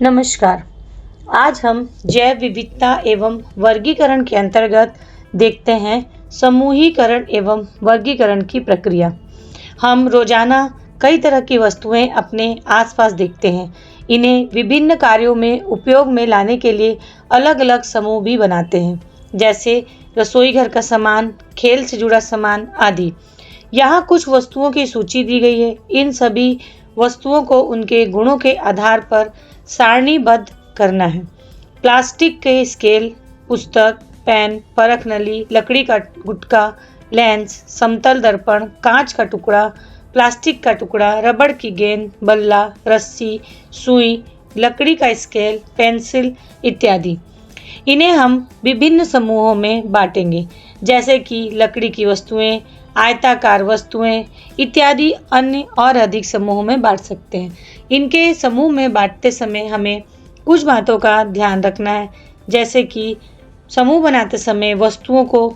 नमस्कार। आज हम जैव विविधता एवं वर्गीकरण के अंतर्गत देखते हैं समूहीकरण एवं वर्गीकरण की प्रक्रिया। हम रोजाना कई तरह की वस्तुएं अपने आसपास देखते हैं। इन्हें विभिन्न कार्यों में उपयोग में लाने के लिए अलग-अलग समूह भी बनाते हैं, जैसे रसोई घर का सामान, खेल से जुड़ा सामान आदि। यहाँ कुछ वस्तुओं की सूची दी गई है। इन सभी वस्तुओं को उनके गुणों के आधार पर सारणीबद्ध करना है। प्लास्टिक के स्केल, पुस्तक, पेन, परख नली, लकड़ी का गुटका, लेंस, समतल दर्पण, कांच का टुकड़ा, प्लास्टिक का टुकड़ा, रबड़ की गेंद, बल्ला, रस्सी, सुई, लकड़ी का स्केल, पेंसिल इत्यादि। इन्हें हम विभिन्न समूहों में बांटेंगे, जैसे कि लकड़ी की वस्तुएं, आयताकार वस्तुएं इत्यादि। अन्य और अधिक समूहों में बांट सकते हैं। इनके समूह में बांटते समय हमें कुछ बातों का ध्यान रखना है, जैसे कि समूह बनाते समय वस्तुओं को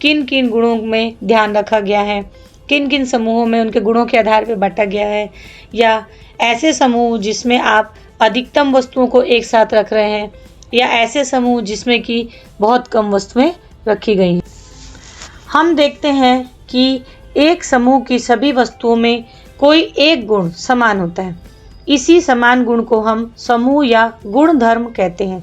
किन किन गुणों में ध्यान रखा गया है, किन किन समूहों में उनके गुणों के आधार पर बांटा गया है, या ऐसे समूह जिसमें आप अधिकतम वस्तुओं को एक साथ रख रहे हैं, या ऐसे समूह जिसमें कि बहुत कम वस्तुएं रखी गई हैं। हम देखते हैं कि एक समूह की सभी वस्तुओं में कोई एक गुण समान होता है। इसी समान गुण को हम समूह या गुण धर्म कहते हैं।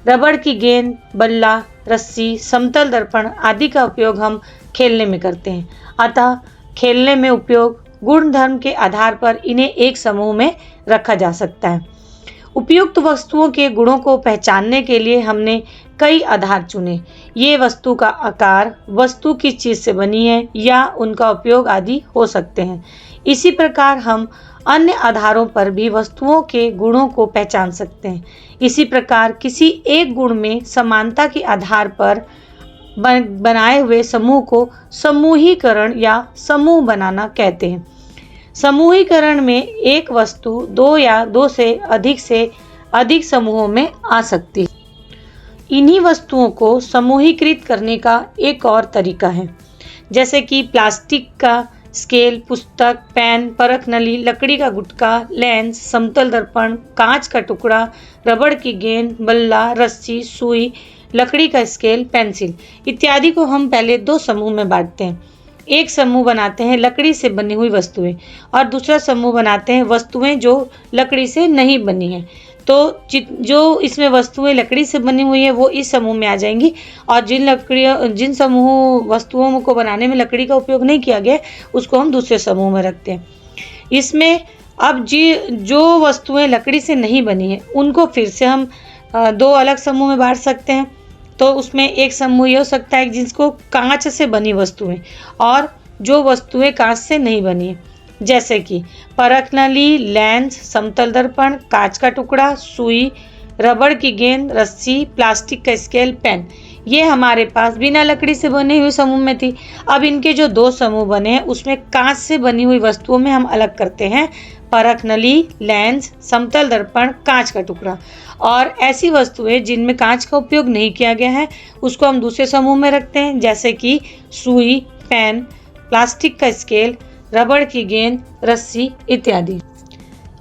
रबड़ की गेंद, बल्ला, रस्सी, समतल दर्पण आदि का उपयोग हम खेलने में करते हैं। अतः खेलने में उपयोग गुण धर्म के आधार पर इन्हें एक समूह में रखा जा सकता है। उपयुक्त वस्तुओं के गुणों को पहचानने के लिए हमने कई आधार चुने। ये वस्तु का आकार, वस्तु किस चीज से बनी है या उनका उपयोग आदि हो सकते हैं। इसी प्रकार हम अन्य आधारों पर भी वस्तुओं के गुणों को पहचान सकते हैं। इसी प्रकार किसी एक गुण में समानता के आधार पर बनाए हुए समूह को समूहीकरण या समूह बनाना कहते हैं। समूहीकरण में एक वस्तु दो या दो से अधिक समूहों में आ सकती है। इन्हीं वस्तुओं को समूहीकृत करने का एक और तरीका है, जैसे कि प्लास्टिक का स्केल, पुस्तक, पेन, परख नली, लकड़ी का गुटका, लेंस, समतल दर्पण, कांच का टुकड़ा, रबड़ की गेंद, बल्ला, रस्सी, सुई, लकड़ी का स्केल, पेंसिल इत्यादि को हम पहले दो समूह में बांटते हैं। एक समूह बनाते हैं लकड़ी से बनी हुई वस्तुएं और दूसरा समूह बनाते हैं वस्तुएं जो लकड़ी से नहीं बनी हैं। तो जो इसमें वस्तुएं लकड़ी से बनी हुई है वो इस समूह में आ जाएंगी, और जिन समूह वस्तुओं को बनाने में लकड़ी का उपयोग नहीं किया गया उसको हम दूसरे समूह में रखते हैं। इसमें अब जो वस्तुएं लकड़ी से नहीं बनी है उनको फिर से हम दो अलग समूह में बांट सकते हैं। तो उसमें एक समूह ये हो सकता है जिसको कांच से बनी वस्तुएं, और जो वस्तुएं कांच से नहीं बनी है, जैसे कि परख नली, लेंस, समतल दर्पण, कांच का टुकड़ा, सुई, रबड़ की गेंद, रस्सी, प्लास्टिक का स्केल, पेन। ये हमारे पास बिना लकड़ी से बने हुए समूह में थी। अब इनके जो दो समूह बने हैं उसमें कांच से बनी हुई वस्तुओं में हम अलग करते हैं परख नली, लेंस, समतल दर्पण, कांच का टुकड़ा। और ऐसी वस्तुएं जिनमें कांच का उपयोग नहीं किया गया है उसको हम दूसरे समूह में रखते हैं, जैसे कि सुई, पेन, प्लास्टिक का स्केल, रबड़ की गेंद, रस्सी इत्यादि।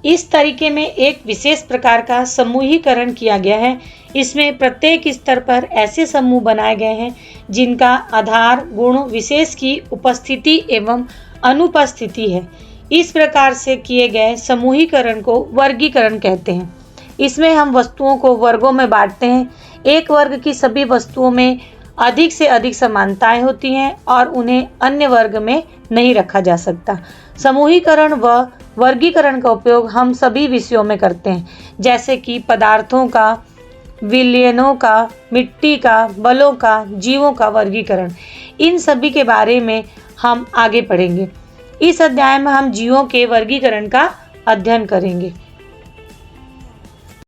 इस तरीके में एक विशेष प्रकार का समूहीकरण किया गया है। इसमें प्रत्येक स्तर पर ऐसे समूह बनाए गए हैं जिनका आधार गुण विशेष की उपस्थिति एवं अनुपस्थिति है। इस प्रकार से किए गए समूहीकरण को वर्गीकरण कहते हैं। इसमें हम वस्तुओं को वर्गों में बांटते हैं। एक वर्ग की सभी वस्तुओं में अधिक से अधिक समानताएं होती हैं और उन्हें अन्य वर्ग में नहीं रखा जा सकता। समूहीकरण व वर्गीकरण का उपयोग हम सभी विषयों में करते हैं, जैसे कि पदार्थों का, विलयनों का, मिट्टी का, बलों का, जीवों का वर्गीकरण। इन सभी के बारे में हम आगे पढ़ेंगे। इस अध्याय में हम जीवों के वर्गीकरण का अध्ययन करेंगे।